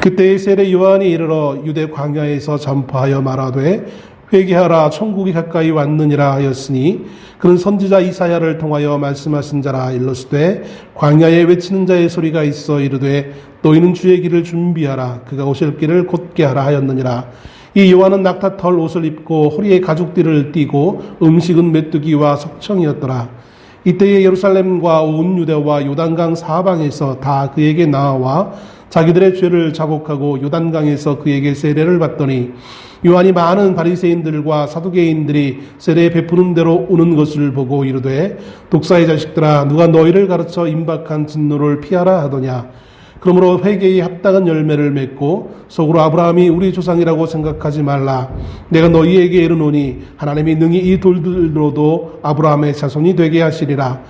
그때의 세례 요한이 이르러 유대 광야에서 전파하여 말하되 회개하라 천국이 가까이 왔느니라 하였으니 그는 선지자 이사야를 통하여 말씀하신 자라 일렀으되 광야에 외치는 자의 소리가 있어 이르되 너희는 주의 길을 준비하라 그가 오실 길을 곧게 하라 하였느니라. 이 요한은 낙타털 옷을 입고 허리에 가죽띠를 띠고 음식은 메뚜기와 석청이었더라. 이때에 예루살렘과 온 유대와 요단강 사방에서 다 그에게 나와 자기들의 죄를 자복하고 요단강에서 그에게 세례를 받더니 요한이 많은 바리새인들과 사두개인들이 세례 베푸는 대로 오는 것을 보고 이르되 독사의 자식들아 누가 너희를 가르쳐 임박한 진노를 피하라 하더냐. 그러므로 회개에 합당한 열매를 맺고 속으로 아브라함이 우리 조상이라고 생각하지 말라. 내가 너희에게 이르노니 하나님이 능히 이 돌들로도 아브라함의 자손이 되게 하시리라.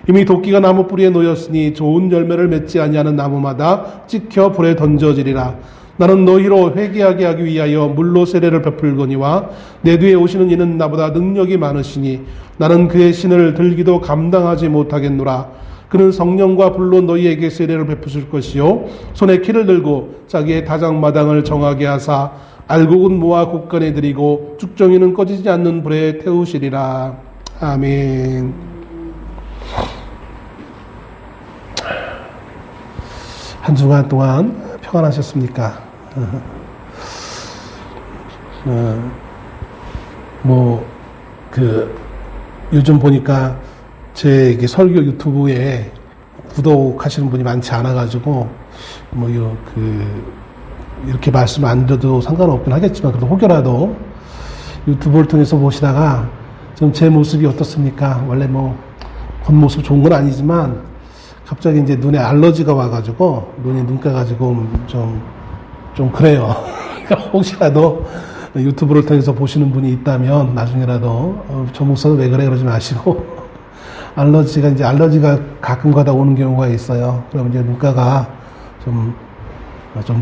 이미 도끼가 나무 뿌리에 놓였으니 좋은 열매를 맺지 아니하는 나무마다 찍혀 불에 던져지리라. 나는 너희로 회개하게 하기 위하여 물로 세례를 베풀거니와 내 뒤에 오시는 이는 나보다 능력이 많으시니 나는 그의 신을 들기도 감당하지 못하겠노라. 그는 성령과 불로 너희에게 세례를 베푸실 것이요 손에 키를 들고 자기의 다장마당을 정하게 하사 알곡은 모아 곳간에 들이고 쭉정이는 꺼지지 않는 불에 태우시리라. 아멘. 한 주간 동안 평안하셨습니까? 요즘 보니까 제 설교 유튜브에 구독하시는 분이 많지 않아가지고, 이렇게 말씀 안 드려도 상관없긴 하겠지만, 그래도 혹여라도 유튜브를 통해서 보시다가 좀 제 모습이 어떻습니까? 원래 겉모습 좋은 건 아니지만, 갑자기 이제 눈에 알러지가 와가지고, 눈가가 지금 좀 그래요. 혹시라도 유튜브를 통해서 보시는 분이 있다면, 나중에라도, 저 목사는 왜 그래? 그러지 마시고, 알러지가 가끔 가다 오는 경우가 있어요. 그러면 이제 눈가가 좀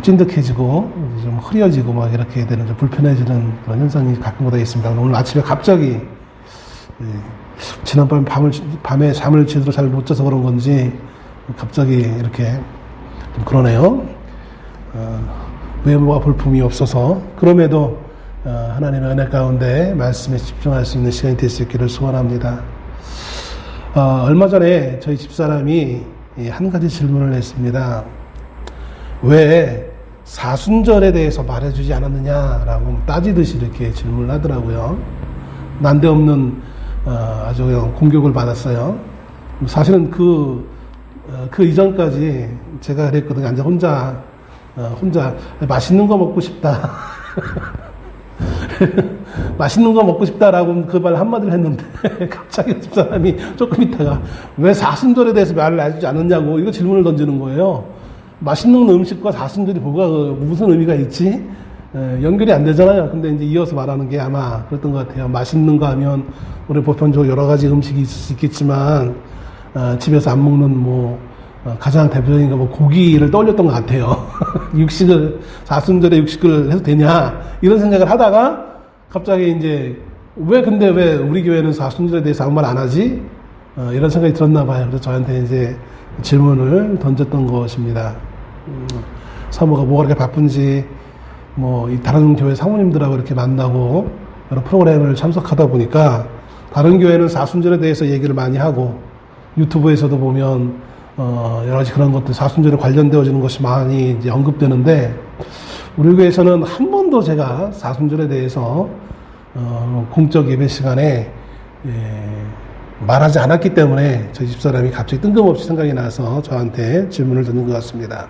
찐득해지고, 좀 흐려지고 막 이렇게 되는, 좀 불편해지는 그런 현상이 가끔 가다 있습니다. 오늘 아침에 갑자기, 지난밤 밤에 잠을 제대로 잘 못 자서 그런 건지, 갑자기 이렇게 좀 그러네요. 외모와 볼품이 없어서, 그럼에도, 하나님의 은혜 가운데 말씀에 집중할 수 있는 시간이 될 수 있기를 소원합니다. 얼마 전에 저희 집사람이 한 가지 질문을 했습니다. 왜 사순절에 대해서 말해주지 않았느냐라고 따지듯이 이렇게 질문을 하더라고요. 난데없는 아주 공격을 받았어요. 사실은 그 이전까지 제가 그랬거든요. 혼자 맛있는 거 먹고 싶다. 맛있는 거 먹고 싶다라고 그 말 한마디를 했는데 갑자기 집사람이 조금 있다가 왜 사순절에 대해서 말을 해주지 않았냐고 이거 질문을 던지는 거예요. 맛있는 음식과 사순절이 무슨 의미가 있지? 연결이 안 되잖아요. 근데 이제 이어서 말하는 게 아마 그랬던 것 같아요. 맛있는 거 하면 우리 보편적으로 여러 가지 음식이 있을 수 있겠지만 집에서 안 먹는 가장 대표적인 거 고기를 떠올렸던 것 같아요. 사순절에 육식을 해도 되냐 이런 생각을 하다가 갑자기 이제 왜 우리 교회는 사순절에 대해서 아무 말 안 하지? 이런 생각이 들었나 봐요. 그래서 저한테 이제 질문을 던졌던 것입니다. 사모가 뭐가 그렇게 바쁜지, 다른 교회 사모님들하고 이렇게 만나고 여러 프로그램을 참석하다 보니까 다른 교회는 사순절에 대해서 얘기를 많이 하고 유튜브에서도 보면 여러 가지 그런 것들 사순절에 관련되어지는 것이 많이 이제 언급되는데 우리 교회에서는 한 번도 제가 사순절에 대해서 공적 예배 시간에 말하지 않았기 때문에 저희 집사람이 갑자기 뜬금없이 생각이 나서 저한테 질문을 던진 것 같습니다.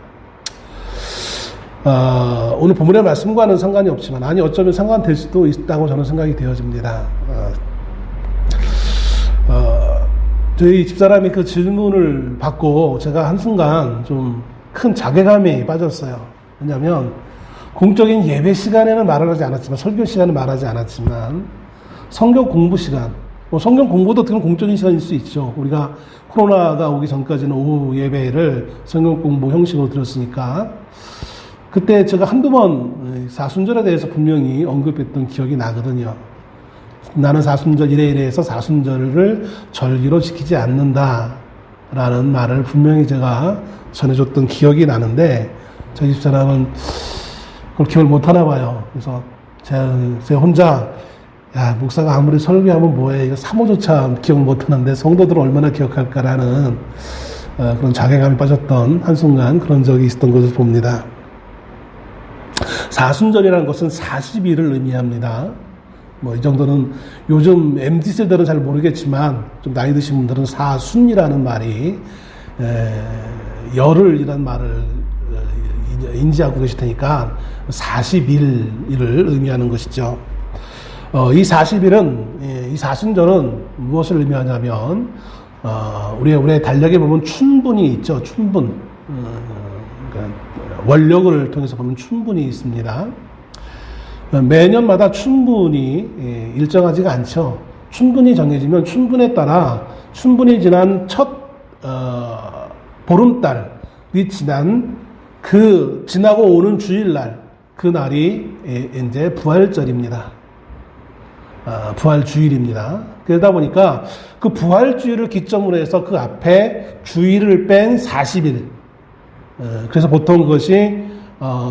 오늘 본문의 말씀과는 상관이 없지만 어쩌면 상관될 수도 있다고 저는 생각이 되어집니다. 저희 집사람이 그 질문을 받고 제가 한순간 좀 큰 자괴감에 빠졌어요. 왜냐하면 공적인 예배 시간에는 말을 하지 않았지만 설교 시간은 말하지 않았지만 성경 공부 시간, 성경 공부도 어떻게 보면 공적인 시간일 수 있죠. 우리가 코로나가 오기 전까지는 오후 예배를 성경 공부 형식으로 드렸으니까 그때 제가 한두 번 사순절에 대해서 분명히 언급했던 기억이 나거든요. 나는 사순절 이래서 사순절을 절기로 지키지 않는다라는 말을 분명히 제가 전해줬던 기억이 나는데 저희 집사람은 그걸 기억을 못하나 봐요. 그래서 제 혼자, 야, 목사가 아무리 설교하면 뭐해. 이거 사모조차 기억 못하는데 성도들은 얼마나 기억할까라는 그런 자괴감이 빠졌던 한순간 그런 적이 있었던 것을 봅니다. 사순절이라는 것은 40일을 의미합니다. 뭐 이 정도는 요즘 MZ세대는 잘 모르겠지만 좀 나이 드신 분들은 사순이라는 말이 열흘이라는 말을 인지하고 계실 테니까 40일을 의미하는 것이죠. 이 40일은, 이 사순절은 무엇을 의미하냐면, 우리의 달력에 보면 춘분이 있죠. 춘분. 그러니까 원력을 통해서 보면 춘분이 있습니다. 매년마다 춘분이 일정하지가 않죠. 춘분이 정해지면 춘분에 따라 춘분이 지난 첫 보름달이 지나고 오는 주일날, 그 날이 이제 부활절입니다. 부활주일입니다. 그러다 보니까 그 부활주일을 기점으로 해서 그 앞에 주일을 뺀 40일. 그래서 보통 그것이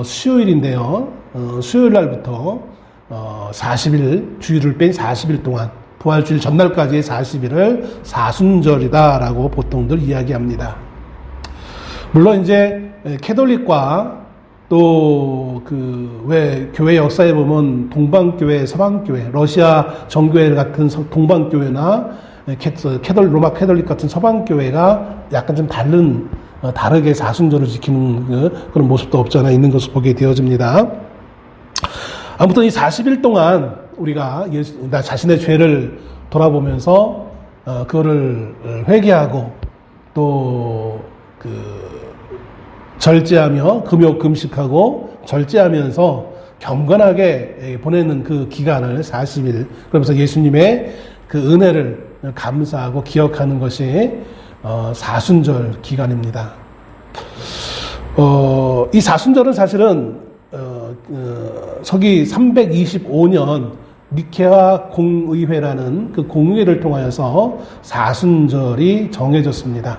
수요일인데요. 수요일 날부터 40일, 주일을 뺀 40일 동안 부활주일 전날까지의 40일을 사순절이다라고 보통들 이야기합니다. 물론 이제 캐톨릭과 또 왜 교회 역사에 보면 동방교회, 서방교회, 러시아 정교회 같은 동방교회나 로마 캐톨릭 같은 서방교회가 약간 좀 다르게 사순절을 지키는 그런 모습도 없지 않아 있는 것을 보게 되어집니다. 아무튼 이 40일 동안 우리가 나 자신의 죄를 돌아보면서 그거를 회개하고 또 절제하며 금식하고 절제하면서 경건하게 보내는 그 기간을 40일, 그러면서 예수님의 그 은혜를 감사하고 기억하는 것이 사순절 기간입니다. 이 사순절은 사실은 서기 325년 니케아 공의회라는 그 공의회를 통하여서 사순절이 정해졌습니다.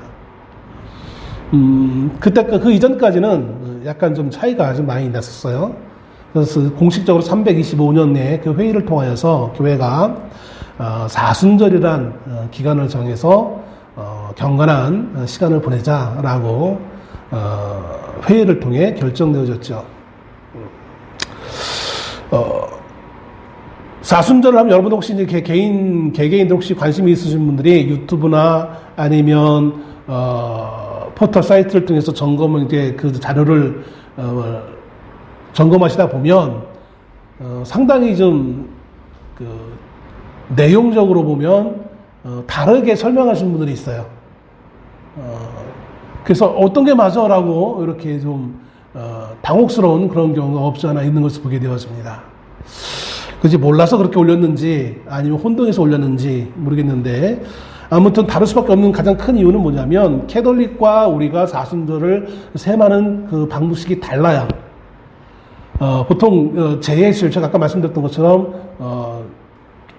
그 이전까지는 약간 좀 차이가 좀 많이 났었어요. 그래서 공식적으로 325년에 그 회의를 통하여서 교회가 사순절이란 기간을 정해서 경건한 시간을 보내자라고 회의를 통해 결정되어졌죠. 사순절을 하면 여러분 혹시 이제 개개인들 혹시 관심이 있으신 분들이 유튜브나 아니면 포털 사이트를 통해서 이제 그 자료를 점검하시다 보면 상당히 좀 내용적으로 보면 다르게 설명하시는 분들이 있어요. 그래서 어떤 게 맞아라고 이렇게 좀 당혹스러운 그런 경우가 없지 않아 있는 것을 보게 되었습니다. 그지 몰라서 그렇게 올렸는지 아니면 혼동해서 올렸는지 모르겠는데 아무튼 다를 수밖에 없는 가장 큰 이유는 뭐냐면 캐톨릭과 우리가 사순절을 세마는 그 방식이 달라요. 보통 제예수일 제가 아까 말씀드렸던 것처럼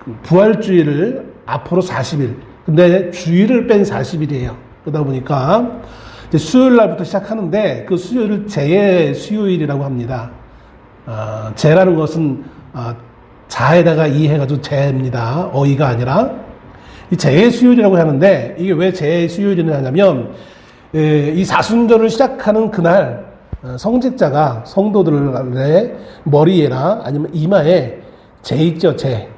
그 부활주일을 앞으로 40일 근데 주일을 뺀 40일이에요. 그러다 보니까 이제 수요일 날부터 시작하는데 그 수요일을 제예 수요일이라고 합니다. 제라는 것은 자에다가 이해가지고 제입니다. 어이가 아니라 이 제의 수요일이라고 하는데 이게 왜 제의 수요일이냐 하냐면 이 사순절을 시작하는 그날 성직자가 성도들의 머리에나 아니면 이마에 제 있죠, 제.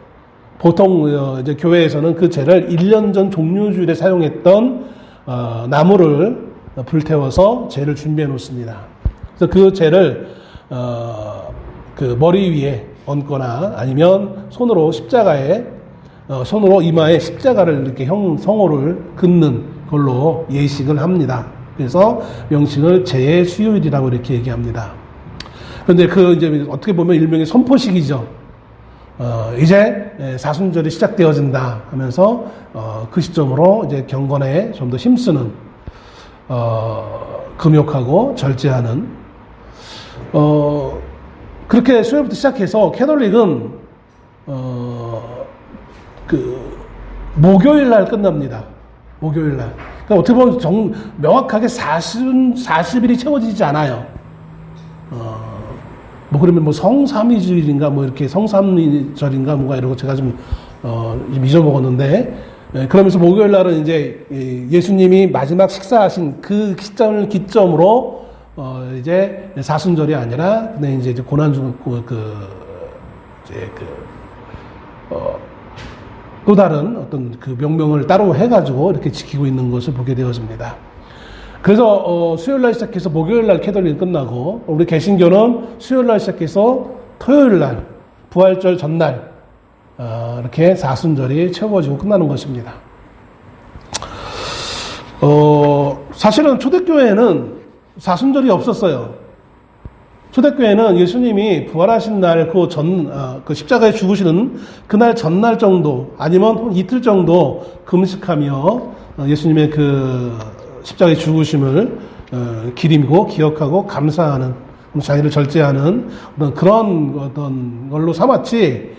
보통 이제 교회에서는 그 제를 1년 전 종료주일에 사용했던 나무를 불태워서 제를 준비해 놓습니다. 그래서 그 제를 그 머리 위에 얹거나 아니면 손으로 이마에 십자가를 이렇게 성호를 긋는 걸로 예식을 합니다. 그래서 명칭을 제의 수요일이라고 이렇게 얘기합니다. 그런데 이제 어떻게 보면 일명의 선포식이죠. 이제 사순절이 시작되어진다 하면서 그 시점으로 이제 경건에 좀 더 힘쓰는 금욕하고 절제하는 그렇게 수요일부터 시작해서 캐톨릭은 목요일 날 끝납니다. 목요일 날. 그러니까 어떻게 보면 명확하게 40일이 채워지지 않아요. 뭐 그러면 뭐 성삼위주일인가 뭐 이렇게 성삼위절인가 뭔가 이러고 제가 좀 잊어먹었는데, 그러면서 목요일 날은 이제 예수님이 마지막 식사하신 그 시점을 기점으로 이제 사순절이 아니라 그냥 이제 고난주 또 다른 어떤 그 명명을 따로 해가지고 이렇게 지키고 있는 것을 보게 되었습니다. 그래서 수요일 날 시작해서 목요일 날 캐톨릭이 끝나고, 우리 개신교는 수요일 날 시작해서 토요일 날 부활절 전날 이렇게 사순절이 채워지고 끝나는 것입니다. 사실은 초대교회에는 사순절이 없었어요. 초대교회는 예수님이 부활하신 날 그 십자가에 죽으시는 그날 전날 정도 아니면 이틀 정도 금식하며 예수님의 그 십자가에 죽으심을 기림고 기억하고 감사하는, 자기를 절제하는 그런 걸로 삼았지,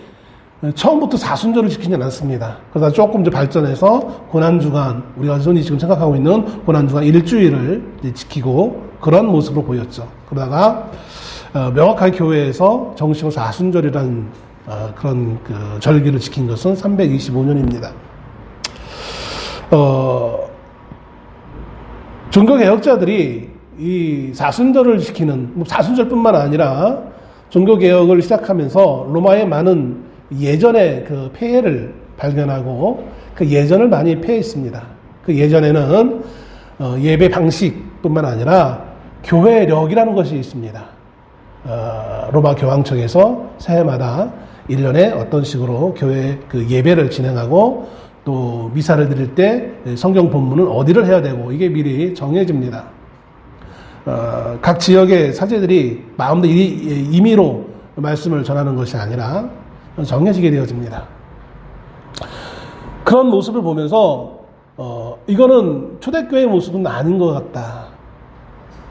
처음부터 사순절을 지키지 않았습니다. 그러다 조금 이제 발전해서 고난주간, 우리가 흔히 지금 생각하고 있는 고난주간 일주일을 지키고 그런 모습으로 보였죠. 그러다가 명확하게 교회에서 정식으로 사순절이라는 그런 그 절기를 지킨 것은 325년입니다. 종교개혁자들이 이 사순절을 지키는, 사순절뿐만 아니라 종교개혁을 시작하면서 로마의 많은 예전의 그 폐해를 발견하고 그 예전을 많이 폐했습니다. 그 예전에는 예배 방식뿐만 아니라 교회력이라는 것이 있습니다. 로마 교황청에서 새해마다 1년에 어떤 식으로 교회 그 예배를 진행하고 또 미사를 드릴 때 성경 본문은 어디를 해야 되고 이게 미리 정해집니다. 각 지역의 사제들이 마음대로 임의로 말씀을 전하는 것이 아니라 정해지게 되어집니다. 그런 모습을 보면서 이거는 초대교회의 모습은 아닌 것 같다.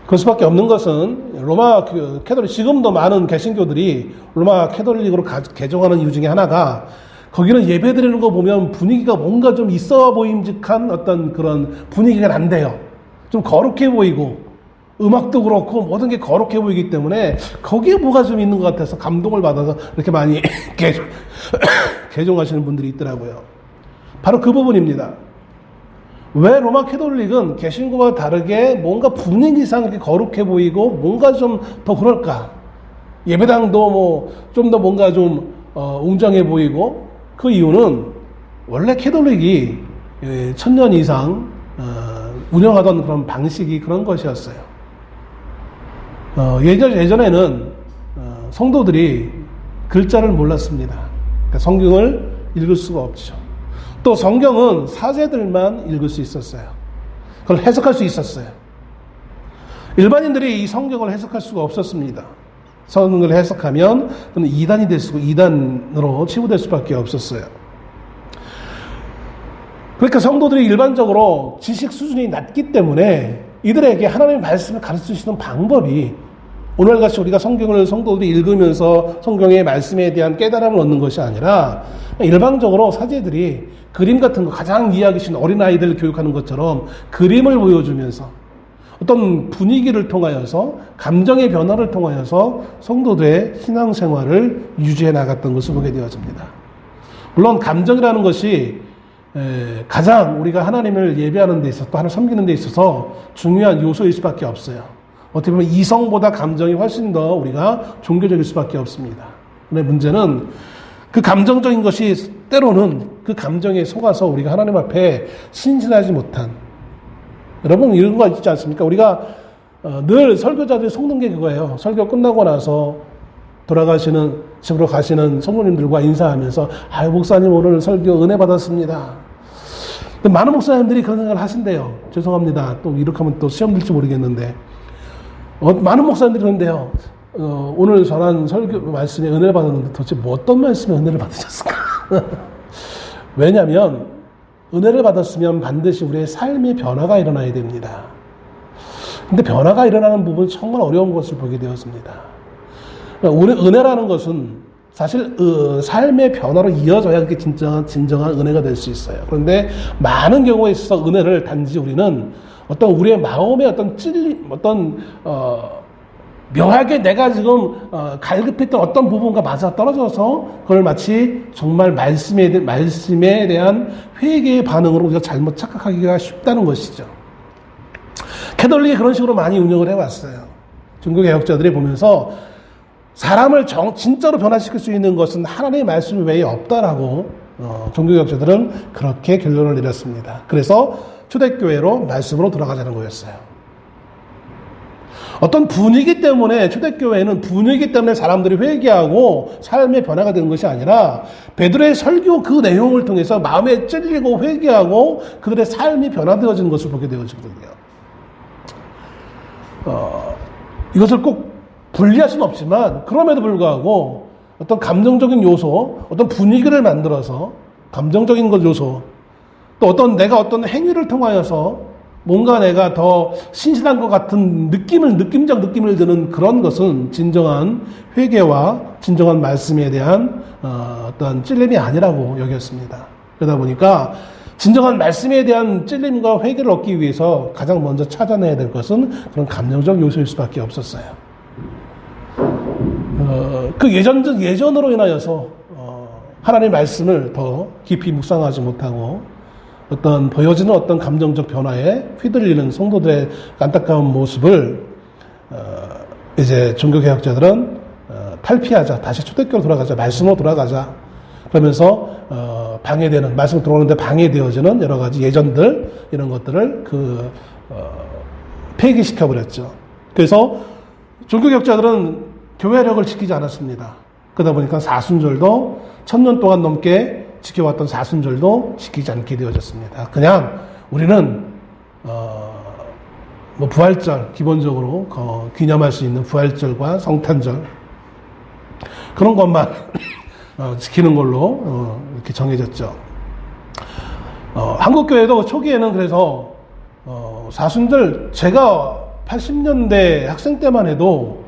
그럴 수밖에 없는 것은 로마 캐톨릭, 지금도 많은 개신교들이 로마 캐톨릭으로 개종하는 이유 중에 하나가, 거기는 예배 드리는 거 보면 분위기가 뭔가 좀 있어 보임직한 어떤 그런 분위기가 난대요. 좀 거룩해 보이고 음악도 그렇고 모든 게 거룩해 보이기 때문에 거기에 뭐가 좀 있는 것 같아서 감동을 받아서 이렇게 많이 개종하시는 분들이 있더라고요. 바로 그 부분입니다. 왜 로마 캐톨릭은 개신교와 다르게 뭔가 분위기상 이렇게 거룩해 보이고 뭔가 좀 더 그럴까? 예배당도 뭐 좀 더 뭔가 좀 웅장해 보이고, 그 이유는 원래 캐톨릭이 1000년 이상 운영하던 그런 방식이 그런 것이었어요. 예전에는 성도들이 글자를 몰랐습니다. 그러니까 성경을 읽을 수가 없죠. 또 성경은 사제들만 읽을 수 있었어요. 그걸 해석할 수 있었어요. 일반인들이 이 성경을 해석할 수가 없었습니다. 성경을 해석하면 그는 이단이 될 수고 이단으로 치부될 수밖에 없었어요. 그러니까 성도들이 일반적으로 지식 수준이 낮기 때문에 이들에게 하나님의 말씀을 가르치시는 방법이, 오늘같이 우리가 성경을 성도들이 읽으면서 성경의 말씀에 대한 깨달음을 얻는 것이 아니라 일방적으로 사제들이 그림 같은 거, 가장 이해하기 쉬운 어린아이들 교육하는 것처럼 그림을 보여주면서 어떤 분위기를 통하여서 감정의 변화를 통하여서 성도들의 신앙생활을 유지해 나갔던 것을 보게 되어집니다. 물론 감정이라는 것이 가장 우리가 하나님을 예배하는 데 있어서 또 하나님을 섬기는 데 있어서 중요한 요소일 수밖에 없어요. 어떻게 보면 이성보다 감정이 훨씬 더 우리가 종교적일 수밖에 없습니다. 근데 문제는 그 감정적인 것이 때로는 그 감정에 속아서 우리가 하나님 앞에 신실하지 못한, 여러분 이런 거 있지 않습니까? 우리가 늘 설교자들이 속는 게 그거예요. 설교 끝나고 나서 돌아가시는, 집으로 가시는 성도님들과 인사하면서, 아유 목사님 오늘 설교 은혜 받았습니다. 많은 목사님들이 그런 생각을 하신대요. 죄송합니다. 또 이렇게 하면 또 시험 들지 모르겠는데, 많은 목사님들이 그런데요. 오늘 전한 설교 말씀에 은혜를 받았는데 도대체 뭐 어떤 말씀에 은혜를 받으셨을까? 왜냐하면 은혜를 받았으면 반드시 우리의 삶의 변화가 일어나야 됩니다. 근데 변화가 일어나는 부분은 정말 어려운 것을 보게 되었습니다. 은혜라는 것은 사실 삶의 변화로 이어져야 그게 진정한 은혜가 될 수 있어요. 그런데 많은 경우에 있어서 은혜를 단지 우리는 어떤 우리의 마음의 어떤 찔림, 어떤 묘하게 내가 지금 갈급했던 어떤 부분과 맞아 떨어져서 그걸 마치 정말 말씀에 대한 회개의 반응으로 우리가 잘못 착각하기가 쉽다는 것이죠. 캐톨릭이 그런 식으로 많이 운영을 해왔어요. 종교개혁자들이 보면서 사람을 진짜로 변화시킬 수 있는 것은 하나님의 말씀 외에 없다라고 종교개혁자들은 그렇게 결론을 내렸습니다. 그래서 초대교회로 말씀으로 돌아가자는 거였어요. 어떤 분위기 때문에 초대교회는 분위기 때문에 사람들이 회개하고 삶의 변화가 되는 것이 아니라 베드로의 설교 그 내용을 통해서 마음에 찔리고 회개하고 그들의 삶이 변화되어지는 것을 보게 되어지거든요. 이것을 꼭 분리할 수는 없지만 그럼에도 불구하고 어떤 감정적인 요소, 어떤 분위기를 만들어서 감정적인 것 요소, 또 내가 어떤 행위를 통하여서 뭔가 내가 더 신실한 것 같은 느낌적 느낌을 드는 그런 것은 진정한 회개와 진정한 말씀에 대한 어떤 찔림이 아니라고 여겼습니다. 그러다 보니까 진정한 말씀에 대한 찔림과 회개를 얻기 위해서 가장 먼저 찾아내야 될 것은 그런 감정적 요소일 수밖에 없었어요. 그 예전으로 인하여서 하나님의 말씀을 더 깊이 묵상하지 못하고 보여지는 어떤 감정적 변화에 휘둘리는 성도들의 안타까운 모습을 이제 종교개혁자들은 탈피하자, 다시 초대교회로 돌아가자, 말씀으로 돌아가자 그러면서 방해되는, 말씀으로 들어오는데 방해되어지는 여러 가지 예전들 이런 것들을 폐기시켜버렸죠. 그래서 종교개혁자들은 교회력을 지키지 않았습니다. 그러다 보니까 사순절도 1000년 동안 넘게 지켜왔던 사순절도 지키지 않게 되어졌습니다. 그냥 우리는 부활절 기본적으로 기념할 수 있는 부활절과 성탄절 그런 것만 지키는 걸로 이렇게 정해졌죠. 한국교회도 초기에는 그래서 사순절 제가 80년대 학생 때만 해도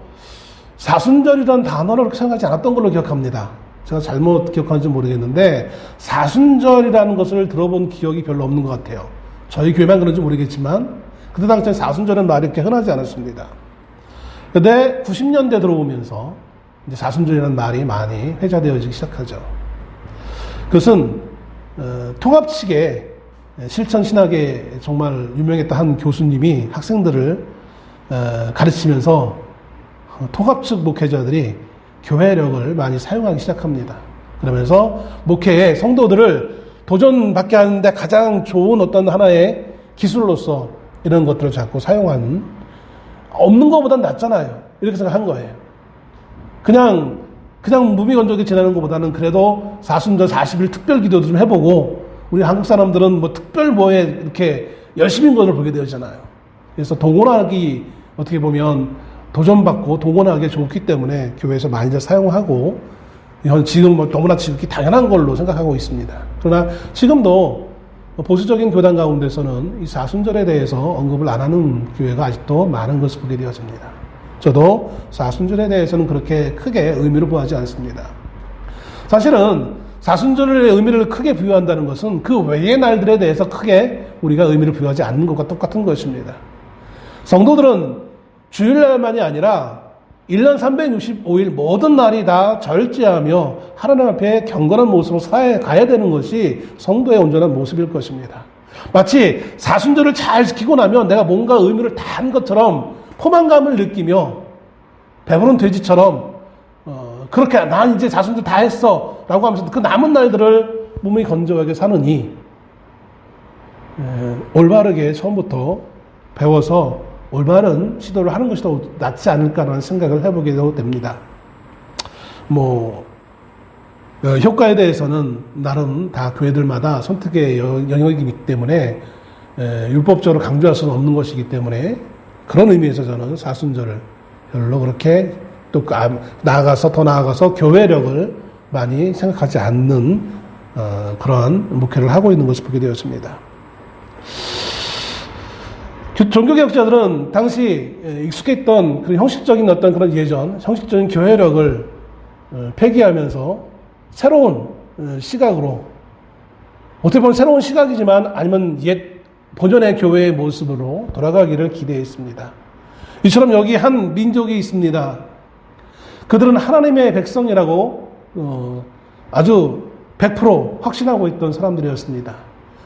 사순절이라는 단어를 그렇게 생각하지 않았던 걸로 기억합니다. 제가 잘못 기억하는지 모르겠는데 사순절이라는 것을 들어본 기억이 별로 없는 것 같아요. 저희 교회만 그런지 모르겠지만 그때 당시에 사순절은 말이 이렇게 흔하지 않았습니다. 그런데 90년대 들어오면서 이제 사순절이라는 말이 많이 회자되어지기 시작하죠. 그것은 통합 측에 실천신학에 정말 유명했던 한 교수님이 학생들을 가르치면서 통합 측 목회자들이 교회력을 많이 사용하기 시작합니다. 그러면서 목회에 성도들을 도전받게 하는데 가장 좋은 어떤 하나의 기술로서 이런 것들을 자꾸 사용하는, 없는 것보단 낫잖아요. 이렇게 생각한 거예요. 그냥 무미건조하게 지나는 것보다는 그래도 사순절 40일 특별 기도도 좀 해보고, 우리 한국 사람들은 특별 뭐에 이렇게 열심인 것을 보게 되잖아요. 그래서 동원하기, 어떻게 보면 도전받고 동원하기 좋기 때문에 교회에서 많이들 사용하고, 이건 지금 너무나 지극히 당연한 걸로 생각하고 있습니다. 그러나 지금도 보수적인 교단 가운데서는 이 사순절에 대해서 언급을 안 하는 교회가 아직도 많은 것을 보게 되어집니다. 저도 사순절에 대해서는 그렇게 크게 의미를 부여하지 않습니다. 사실은 사순절의 의미를 크게 부여한다는 것은 그 외의 날들에 대해서 크게 우리가 의미를 부여하지 않는 것과 똑같은 것입니다. 성도들은 주일날만이 아니라 1년 365일 모든 날이 다 절제하며 하나님 앞에 경건한 모습으로 살아가야 되는 것이 성도의 온전한 모습일 것입니다. 마치 사순절을 잘 지키고 나면 내가 뭔가 의미를 다 한 것처럼 포만감을 느끼며 배부른 돼지처럼 그렇게 난 이제 사순절 다 했어 라고 하면서 그 남은 날들을 몸이 건조하게 사느니 올바르게 처음부터 배워서 올바른 시도를 하는 것이 더 낫지 않을까라는 생각을 해보게 됩니다. 효과에 대해서는 나름 다 교회들마다 선택의 영역이기 때문에 율법적으로 강조할 수는 없는 것이기 때문에 그런 의미에서 저는 사순절을 별로 그렇게 또 더 나아가서 교회력을 많이 생각하지 않는 그러한 목회를 하고 있는 것을 보게 되었습니다. 종교개혁자들은 당시 익숙했던 그런 형식적인 어떤 그런 형식적인 교회력을 폐기하면서 새로운 시각으로, 어떻게 보면 새로운 시각이지만 아니면 옛 본연의 교회의 모습으로 돌아가기를 기대했습니다. 이처럼 여기 한 민족이 있습니다. 그들은 하나님의 백성이라고 아주 100% 확신하고 있던 사람들이었습니다.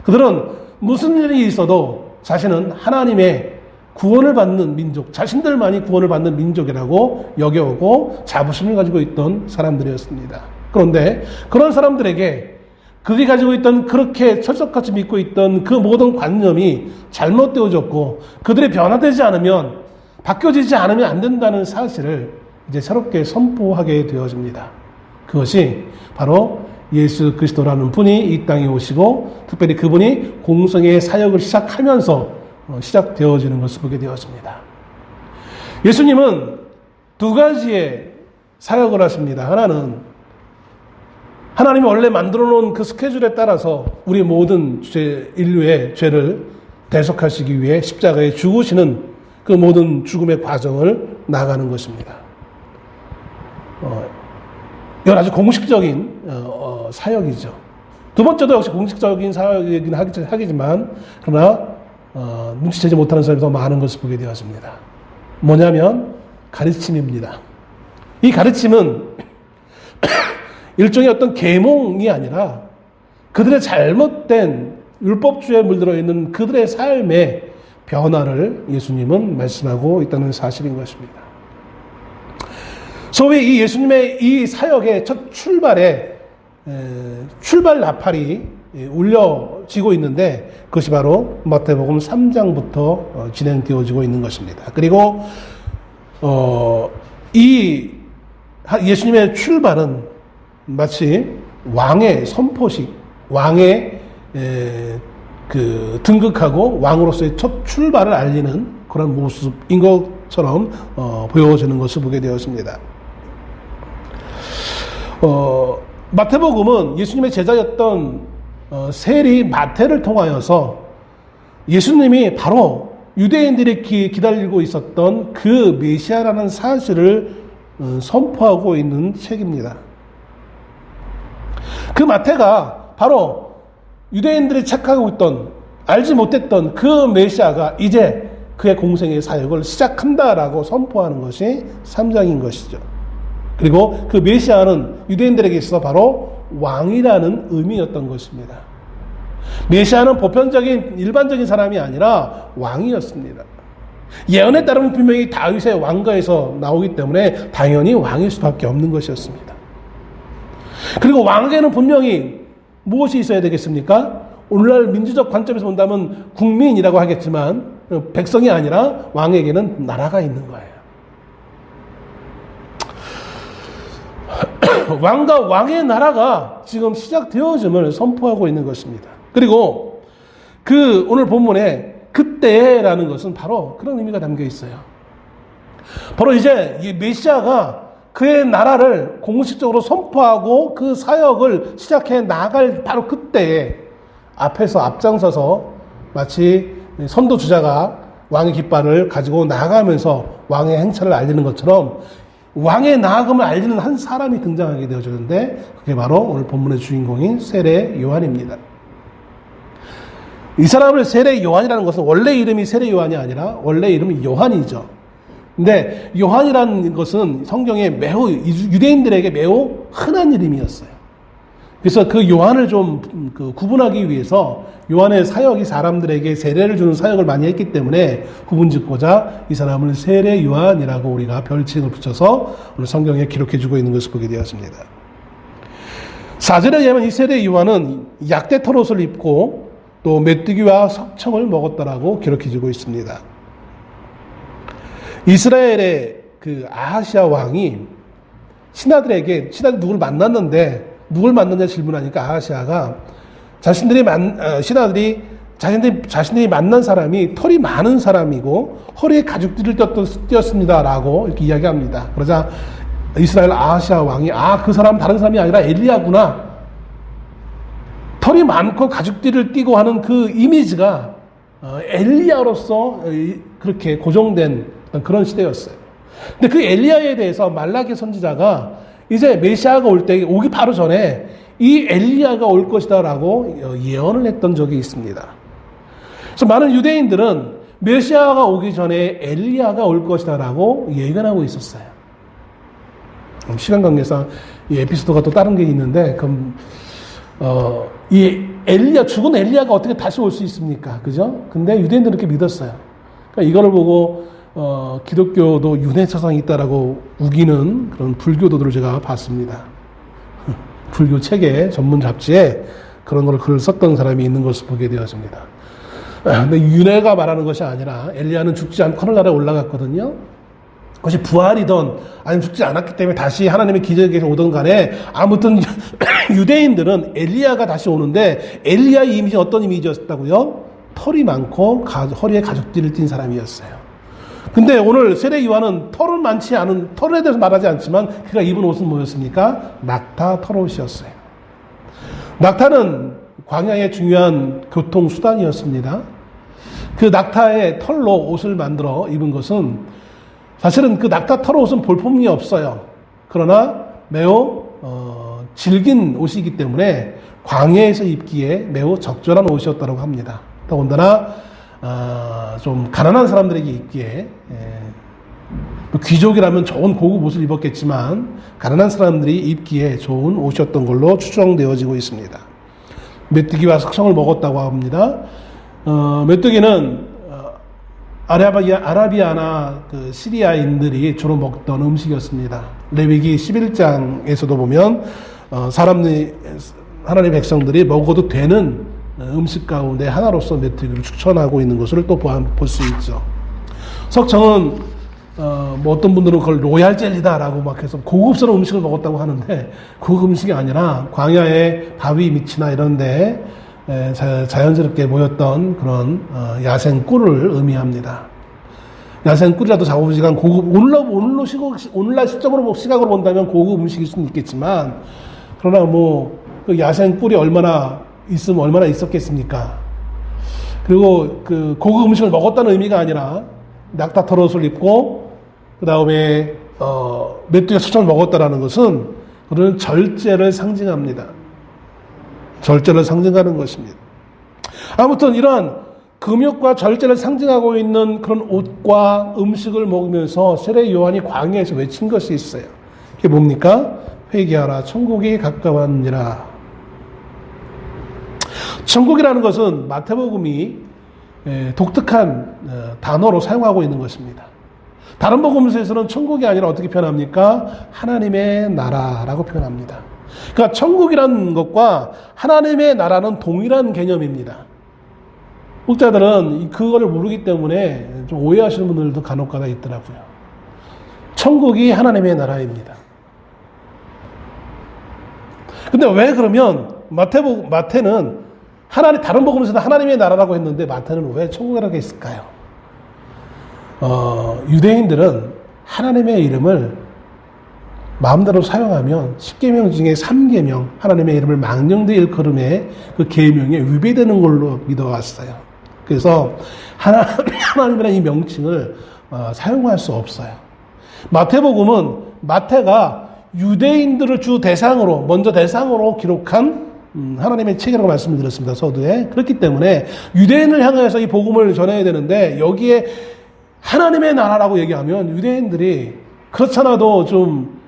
그들은 무슨 일이 있어도 자신은 하나님의 구원을 받는 민족, 자신들만이 구원을 받는 민족이라고 여겨오고 자부심을 가지고 있던 사람들이었습니다. 그런데 그런 사람들에게 그들이 가지고 있던 그렇게 철석같이 믿고 있던 그 모든 관념이 잘못되어졌고 그들이 변화되지 않으면 바뀌어지지 않으면 안 된다는 사실을 이제 새롭게 선포하게 되어집니다. 그것이 바로 예수 그리스도라는 분이 이 땅에 오시고 특별히 그분이 공생의 사역을 시작하면서 시작되어지는 것을 보게 되었습니다. 예수님은 두 가지의 사역을 하십니다. 하나는 하나님이 원래 만들어 놓은 그 스케줄에 따라서 우리 모든 인류의 죄를 대속하시기 위해 십자가에 죽으시는 그 모든 죽음의 과정을 나가는 것입니다. 이건 아주 공식적인 사역이죠. 두 번째도 역시 공식적인 사역이긴 하겠지만 그러나 눈치채지 못하는 사람이 더 많은 것을 보게 되었습니다. 뭐냐면 가르침입니다. 이 가르침은 일종의 어떤 계몽이 아니라 그들의 잘못된 율법주의에 물들어 있는 그들의 삶의 변화를 예수님은 말씀하고 있다는 사실인 것입니다. 소위 이 예수님의 이 사역의 첫 출발에 출발 나팔이 울려지고 있는데 그것이 바로 마태복음 3장부터 진행되어지고 있는 것입니다. 그리고 이 예수님의 출발은 마치 왕의 선포식, 왕의 등극하고 왕으로서의 첫 출발을 알리는 그런 모습인 것처럼 보여지는 것을 보게 되었습니다. 마태복음은 예수님의 제자였던 세리 마태를 통하여서 예수님이 바로 유대인들이 기다리고 있었던 그 메시아라는 사실을 선포하고 있는 책입니다. 그 마태가 바로 유대인들이 착각하고 있던, 알지 못했던 그 메시아가 이제 그의 공생의 사역을 시작한다라고 선포하는 것이 3장인 것이죠. 그리고 그 메시아는 유대인들에게 있어서 바로 왕이라는 의미였던 것입니다. 메시아는 보편적인 일반적인 사람이 아니라 왕이었습니다. 예언에 따르면 분명히 다윗의 왕가에서 나오기 때문에 당연히 왕일 수밖에 없는 것이었습니다. 그리고 왕에게는 분명히 무엇이 있어야 되겠습니까? 오늘날 민주적 관점에서 본다면 국민이라고 하겠지만 백성이 아니라 왕에게는 나라가 있는 거예요. 왕과 왕의 나라가 지금 시작되어짐을 선포하고 있는 것입니다. 그리고 그 오늘 본문에 그때라는 것은 바로 그런 의미가 담겨 있어요. 바로 이제 이 메시아가 그의 나라를 공식적으로 선포하고 그 사역을 시작해 나갈 바로 그때에 앞에서 앞장서서 마치 선도주자가 왕의 깃발을 가지고 나가면서 왕의 행차를 알리는 것처럼 왕의 나아감을 알리는 한 사람이 등장하게 되어지는데 그게 바로 오늘 본문의 주인공인 세례 요한입니다. 이 사람을 세례 요한이라는 것은 원래 이름이 세례 요한이 아니라 원래 이름이 요한이죠. 근데 요한이라는 것은 성경에 매우 유대인들에게 매우 흔한 이름이었어요. 그래서 그 요한을 좀 구분하기 위해서 요한의 사역이 사람들에게 세례를 주는 사역을 많이 했기 때문에 구분짓고자 이 사람을 세례 요한이라고 우리가 별칭을 붙여서 오늘 성경에 기록해주고 있는 것을 보게 되었습니다. 4절에 의하면 이 세례 요한은 약대 털옷을 입고 또 메뚜기와 석청을 먹었다라고 기록해주고 있습니다. 이스라엘의 그 아하시아 왕이 신하들이 누굴 만났는데 누굴 만났냐 질문하니까 아하시아가 신하들이 자신들이 만난 사람이 털이 많은 사람이고 허리에 가죽띠를 띄었습니다라고 이렇게 이야기합니다. 그러자 이스라엘 아하시아 왕이 그 사람 다른 사람이 아니라 엘리야구나. 털이 많고 가죽띠를 띠고 하는 그 이미지가 엘리야로서 그렇게 고정된 그런 시대였어요. 근데 그 엘리야에 대해서 말라기 선지자가 이제 메시아가 오기 바로 전에 이 엘리야가 올 것이다라고 예언을 했던 적이 있습니다. 그래서 많은 유대인들은 메시아가 오기 전에 엘리야가 올 것이다라고 예견하고 있었어요. 시간 관계상 이 에피소드가 또 다른 게 있는데, 그럼 이 죽은 엘리야가 어떻게 다시 올 수 있습니까? 그죠? 근데 유대인들은 그렇게 믿었어요. 그러니까 이거를 보고 기독교도 윤회사상이 있다라고 우기는 그런 불교도들을 제가 봤습니다. 불교 책에 전문 잡지에 그런 걸 글을 썼던 사람이 있는 것을 보게 되었습니다. 근데 윤회가 말하는 것이 아니라 엘리야는 죽지 않고 하늘나라에 올라갔거든요. 그것이 부활이든 아니면 죽지 않았기 때문에 다시 하나님의 기적에서 오든 간에 아무튼 유대인들은 엘리야가 다시 오는데 엘리야의 이미지 어떤 이미지였다고요? 털이 많고 허리에 가죽띠를 띤 사람이었어요. 근데 오늘 세례 요한은 털은 많지 않은, 털에 대해서 말하지 않지만 그가 입은 옷은 뭐였습니까? 낙타 털옷이었어요. 낙타는 광야의 중요한 교통수단이었습니다. 그 낙타의 털로 옷을 만들어 입은 것은 사실은 그 낙타 털옷은 볼품이 없어요. 그러나 매우 질긴 옷이기 때문에 광야에서 입기에 매우 적절한 옷이었다고 합니다. 더군다나 좀 가난한 사람들에게 입기에, 귀족이라면 좋은 고급 옷을 입었겠지만 가난한 사람들이 입기에 좋은 옷이었던 걸로 추정되어지고 있습니다. 메뚜기와 석청을 먹었다고 합니다. 메뚜기는 아라비아나 그 시리아인들이 주로 먹던 음식이었습니다. 레위기 11장에서도 보면 하나님의 백성들이 먹어도 되는 음식 가운데 하나로서 메뚜기를 추천하고 있는 것을 또 볼 수 있죠. 석청은 뭐 어떤 분들은 그걸 로얄 젤리다라고 막 해서 고급스러운 음식을 먹었다고 하는데 고급 음식이 아니라 광야의 바위 밑이나 이런데 자연스럽게 모였던 그런 야생 꿀을 의미합니다. 야생 꿀이라도 잡아보지만 고급, 오늘날 시각으로 본다면 고급 음식일 수는 있겠지만, 그러나 그 야생 꿀이 얼마나 있었겠습니까? 그리고 그 고급 음식을 먹었다는 의미가 아니라 낙타 털옷을 입고 그 다음에 메뚜기가 석청을 먹었다라는 것은 그런 절제를 상징합니다. 절제를 상징하는 것입니다. 아무튼 이러한 금욕과 절제를 상징하고 있는 그런 옷과 음식을 먹으면서 세례 요한이 광야에서 외친 것이 있어요. 그게 뭡니까? 회개하라, 천국이 가까웠느니라. 천국이라는 것은 마태복음이 독특한 단어로 사용하고 있는 것입니다. 다른 복음서에서는 천국이 아니라 어떻게 표현합니까? 하나님의 나라라고 표현합니다. 그러니까 천국이라는 것과 하나님의 나라는 동일한 개념입니다. 목자들은 그거를 모르기 때문에 좀 오해하시는 분들도 간혹가다 있더라고요. 천국이 하나님의 나라입니다. 근데 왜 그러면 마태는 다른 복음에서는 하나님의 나라라고 했는데 마태는 왜 천국이라고 했을까요? 유대인들은 하나님의 이름을 마음대로 사용하면 10계명 중에 3계명 하나님의 이름을 망령되 일컬음에 그 계명에 위배되는 걸로 믿어왔어요. 그래서 하나님이라는 이 명칭을 사용할 수 없어요. 마태복음은 마태가 유대인들을 먼저 대상으로 기록한 하나님의 책이라고 말씀을 드렸습니다. 서두에. 그렇기 때문에 유대인을 향해서 이 복음을 전해야 되는데 여기에 하나님의 나라라고 얘기하면 유대인들이 그렇잖아도 좀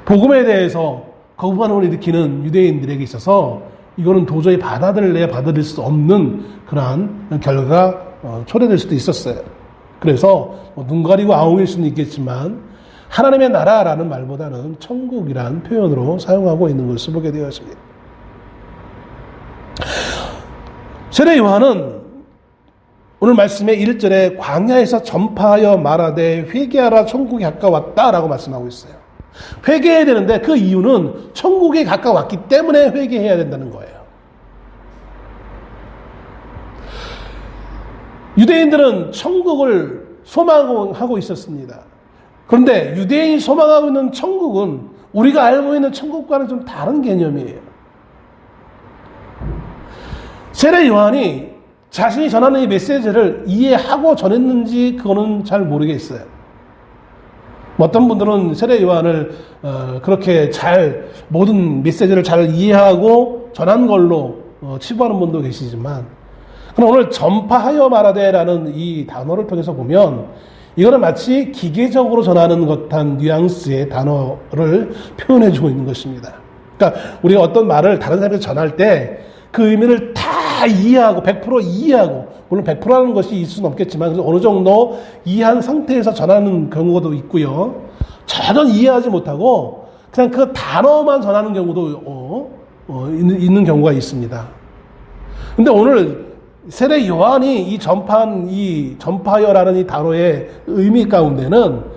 복음에 대해서 거부반응을 일으키는 유대인들에게 있어서 이거는 도저히 받아들일 수 없는 그러한 결과가 초래될 수도 있었어요. 그래서 눈 가리고 아웅일 수는 있겠지만 하나님의 나라라는 말보다는 천국이라는 표현으로 사용하고 있는 것을 보게 되었습니다. 세례 요한은 오늘 말씀의 1절에 광야에서 전파하여 말하되 회개하라 천국이 가까웠다라고 말씀하고 있어요. 회개해야 되는데 그 이유는 천국이 가까웠기 때문에 회개해야 된다는 거예요. 유대인들은 천국을 소망하고 있었습니다. 그런데 유대인이 소망하고 있는 천국은 우리가 알고 있는 천국과는 좀 다른 개념이에요. 세례 요한이 자신이 전하는 이 메시지를 이해하고 전했는지 그거는 잘 모르겠어요. 어떤 분들은 세례 요한을 그렇게 모든 메시지를 잘 이해하고 전한 걸로 치부하는 분도 계시지만 그럼 오늘 전파하여 말하되라는 이 단어를 통해서 보면 이거는 마치 기계적으로 전하는 듯한 뉘앙스의 단어를 표현해주고 있는 것입니다. 그러니까 우리가 어떤 말을 다른 사람에게 전할 때 그 의미를 다 이해하고 100% 이해하고, 물론 100%라는 것이 있을 수는 없겠지만 어느 정도 이해한 상태에서 전하는 경우도 있고요. 전혀 이해하지 못하고 그냥 그 단어만 전하는 경우도 있는 경우가 있습니다. 근데 오늘 세례 요한이 이 전파하여라는 이 단어의 의미 가운데는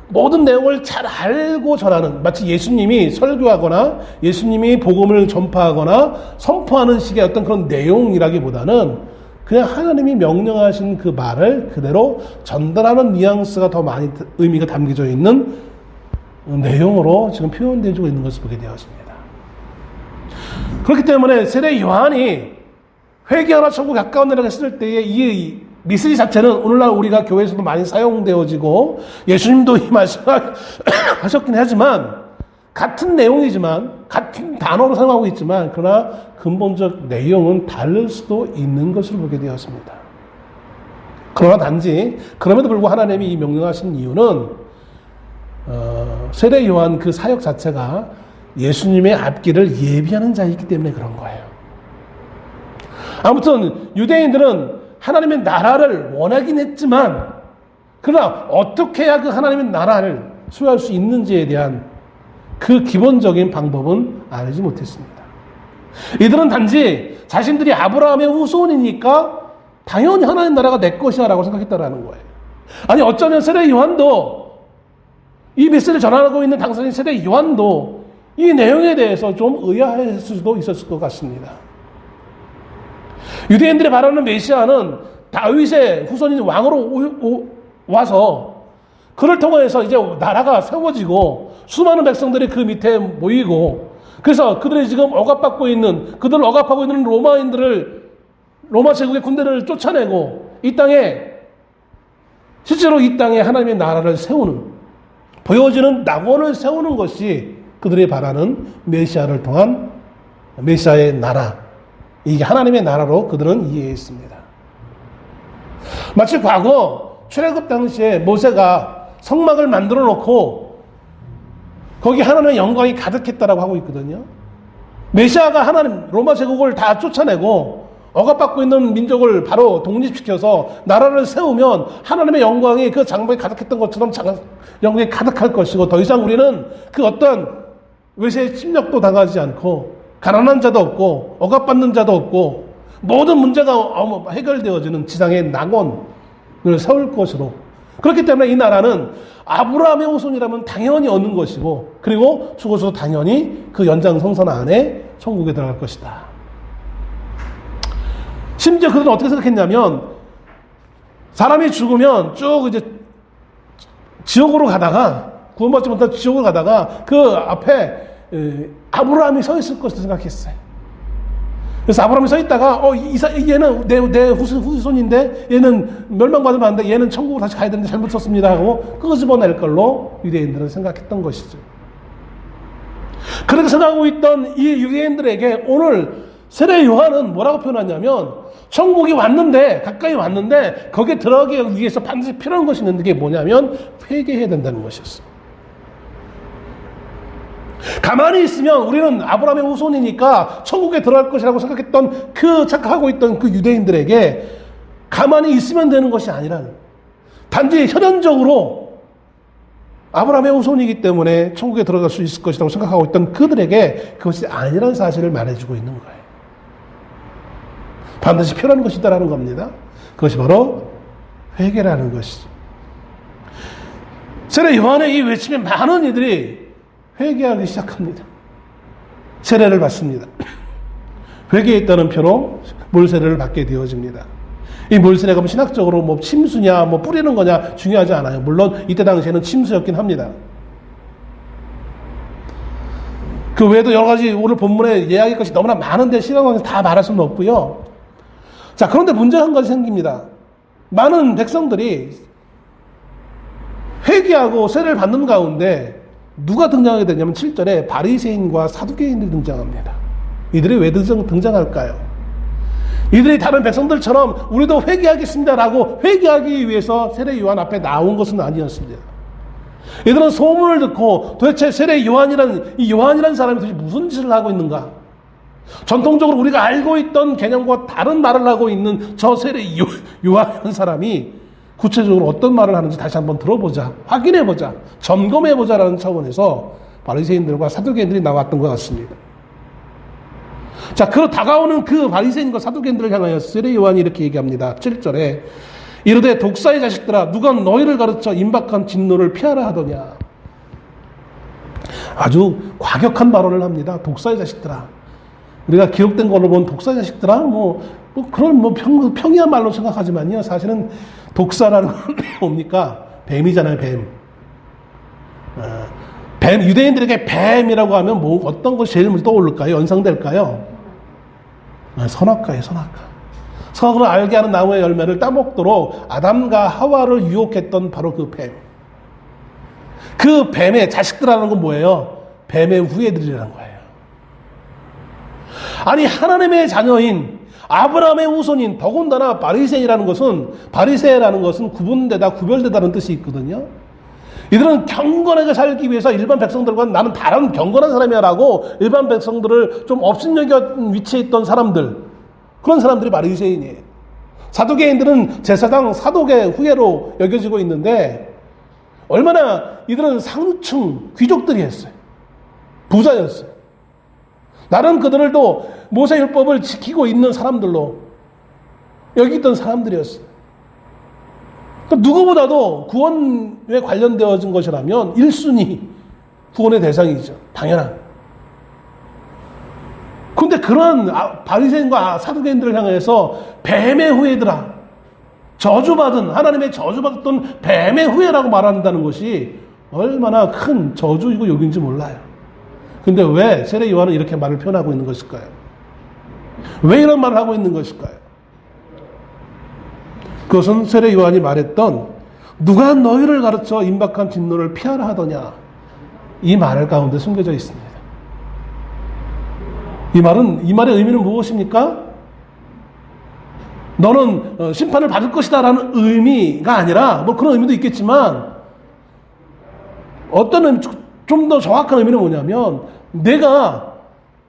모든 내용을 잘 알고 전하는, 마치 예수님이 설교하거나 예수님이 복음을 전파하거나 선포하는 식의 어떤 그런 내용이라기보다는 그냥 하나님이 명령하신 그 말을 그대로 전달하는 뉘앙스가 더 많이 의미가 담겨져 있는 내용으로 지금 표현되어지고 있는 것을 보게 되었습니다. 그렇기 때문에 세례 요한이 회개하라 천국 가까운 데라고 했을 때에 이 메시지 자체는 오늘날 우리가 교회에서도 많이 사용되어지고 예수님도 이 말씀을 하셨긴 하지만 같은 내용이지만 같은 단어로 사용하고 있지만 그러나 근본적 내용은 다를 수도 있는 것을 보게 되었습니다. 그러나 단지 그럼에도 불구하고 하나님이 이 명령하신 이유는 세례 요한 그 사역 자체가 예수님의 앞길을 예비하는 자이기 때문에 그런 거예요. 아무튼 유대인들은 하나님의 나라를 원하긴 했지만 그러나 어떻게 해야 그 하나님의 나라를 수여할 수 있는지에 대한 그 기본적인 방법은 알지 못했습니다. 이들은 단지 자신들이 아브라함의 후손이니까 당연히 하나님 나라가 내 것이야 라고 생각했다라는 거예요. 아니 어쩌면 세례 요한도 이 메시지를 전하고 있는 당사자인 세례 요한도 이 내용에 대해서 좀 의아했을 수도 있었을 것 같습니다. 유대인들이 바라는 메시아는 다윗의 후손인 왕으로 와서 그를 통해서 이제 나라가 세워지고 수많은 백성들이 그 밑에 모이고 그래서 그들이 지금 그들을 억압하고 있는 로마 제국의 군대를 쫓아내고 실제로 이 땅에 하나님의 나라를 보여지는 낙원을 세우는 것이 그들이 바라는 메시아를 통한 메시아의 나라, 이게 하나님의 나라로 그들은 이해했습니다. 마치 과거 출애굽 당시에 모세가 성막을 만들어 놓고 거기 하나님의 영광이 가득했다라고 하고 있거든요. 메시아가 로마 제국을 다 쫓아내고 억압받고 있는 민족을 바로 독립시켜서 나라를 세우면 하나님의 영광이 그 장막에 가득했던 것처럼 영광이 가득할 것이고 더 이상 우리는 그 어떤 외세의 침략도 당하지 않고 가난한 자도 없고 억압받는 자도 없고 모든 문제가 해결되어지는 지상의 낙원을 세울 것으로, 그렇기 때문에 이 나라는 아브라함의 후손이라면 당연히 얻는 것이고 그리고 죽어서도 당연히 그 연장성선 안에 천국에 들어갈 것이다. 심지어 그들은 어떻게 생각했냐면 사람이 죽으면 쭉 이제 지옥으로 가다가 구원받지 못한 지옥으로 가다가 그 앞에 아브라함이 서 있을 것을 생각했어요. 그래서 아브라함이 서 있다가 얘는 내 후손인데 얘는 멸망받으면 안 돼. 얘는 천국으로 다시 가야 되는데 잘못 썼습니다 하고 끄집어낼 걸로 유대인들은 생각했던 것이죠. 그렇게 생각하고 있던 이 유대인들에게 오늘 세례 요한은 뭐라고 표현하냐면 천국이 왔는데 가까이 왔는데 거기에 들어가기 위해서 반드시 필요한 것이 있는데 그게 뭐냐면 회개해야 된다는 것이었어요. 가만히 있으면 우리는 아브라함의 후손이니까 천국에 들어갈 것이라고 생각했던 착각하고 있던 그 유대인들에게 가만히 있으면 되는 것이 아니라 단지 현현적으로 아브라함의 후손이기 때문에 천국에 들어갈 수 있을 것이라고 생각하고 있던 그들에게 그것이 아니라는 사실을 말해주고 있는 거예요. 반드시 필요한 것이 있다는 겁니다. 그것이 바로 회개라는 것이죠. 세례 요한의 이 외침에 많은 이들이 회개하기 시작합니다. 세례를 받습니다. 회개했다는 표로 물세례를 받게 되어집니다. 이 물세례가 뭐 신학적으로 침수냐 뿌리는 거냐 중요하지 않아요. 물론 이때 당시에는 침수였긴 합니다. 그 외에도 여러 가지 오늘 본문에 이야기할 것이 너무나 많은데 시간 관계에서 다 말할 수는 없고요. 자, 그런데 문제가 한 가지 생깁니다. 많은 백성들이 회개하고 세례를 받는 가운데 누가 등장하게 되냐면 7절에 바리새인과 사두개인들이 등장합니다. 이들이 왜 등장할까요? 이들이 다른 백성들처럼 우리도 회개하겠습니다라고 회개하기 위해서 세례 요한 앞에 나온 것은 아니었습니다. 이들은 소문을 듣고 도대체 세례 요한이라는 이 요한이라는 사람이 도대체 무슨 짓을 하고 있는가? 전통적으로 우리가 알고 있던 개념과 다른 말을 하고 있는 저 세례 요한이라는 사람이 구체적으로 어떤 말을 하는지 다시 한번 들어보자, 확인해보자, 점검해보자라는 차원에서 바리새인들과 사두개인들이 나왔던 것 같습니다. 자, 다가오는 그 바리새인과 사두개인들을 향하여 세례 요한이 이렇게 얘기합니다. 7절에 이르되 독사의 자식들아 누가 너희를 가르쳐 임박한 진노를 피하라 하더냐. 아주 과격한 발언을 합니다. 독사의 자식들아. 우리가 기록된 걸로 보면 독사의 자식들아 그런 평이한 말로 생각하지만요, 사실은 독사라는 건 뭡니까? 뱀이잖아요. 뱀. 유대인들에게 뱀이라고 하면 어떤 것이 제일 먼저 떠오를까요? 연상될까요? 선악과예요. 선악을 알게 하는 나무의 열매를 따먹도록 아담과 하와를 유혹했던 바로 그 뱀. 그 뱀의 자식들이라는 건 뭐예요? 뱀의 후예들이라는 거예요. 아니, 하나님의 자녀인 아브라함의 후손인, 더군다나 바리새라는 것은 구별되다는 뜻이 있거든요. 이들은 경건하게 살기 위해서 일반 백성들과 나는 다른 경건한 사람이야 라고 일반 백성들을 좀 업신여겨 위치에 있던 사람들, 그런 사람들이 바리새인이에요. 사두개인들은 제사장 사독의 후예로 여겨지고 있는데 얼마나 이들은 상층 귀족들이었어요. 부자였어요. 나름 그들도 모세율법을 지키고 있는 사람들로 여기 있던 사람들이었어요. 누구보다도 구원에 관련되어진 것이라면 1순위 구원의 대상이죠. 당연한. 그런데 그런 바리새인과 사두개인들을 향해서 뱀의 후예들아, 저주받은, 하나님의 저주받았던 뱀의 후예라고 말한다는 것이 얼마나 큰 저주이고 욕인지 몰라요. 근데 왜 세례 요한은 이렇게 말을 표현하고 있는 것일까요? 왜 이런 말을 하고 있는 것일까요? 그것은 세례 요한이 말했던 누가 너희를 가르쳐 임박한 진노를 피하라 하더냐, 이 말 가운데 숨겨져 있습니다. 이 말의 의미는 무엇입니까? 너는 심판을 받을 것이다 라는 의미가 아니라, 그런 의미도 있겠지만 어떤 좀 더 정확한 의미는 뭐냐면, 내가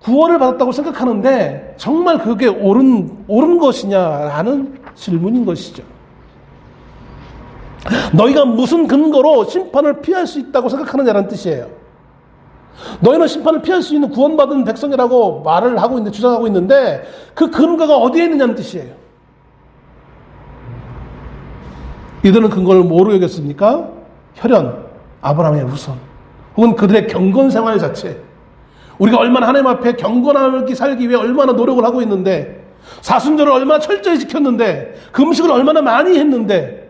구원을 받았다고 생각하는데 정말 그게 옳은 것이냐라는 질문인 것이죠. 너희가 무슨 근거로 심판을 피할 수 있다고 생각하느냐라는 뜻이에요. 너희는 심판을 피할 수 있는 구원받은 백성이라고 말을 하고 있는데, 주장하고 있는데 그 근거가 어디에 있느냐는 뜻이에요. 이들은 근거를 뭐로 여겼습니까? 혈연, 아브라함의 후손, 혹은 그들의 경건 생활 자체. 우리가 얼마나 하나님 앞에 경건하게 살기 위해 얼마나 노력을 하고 있는데, 사순절을 얼마나 철저히 지켰는데, 금식을 얼마나 많이 했는데,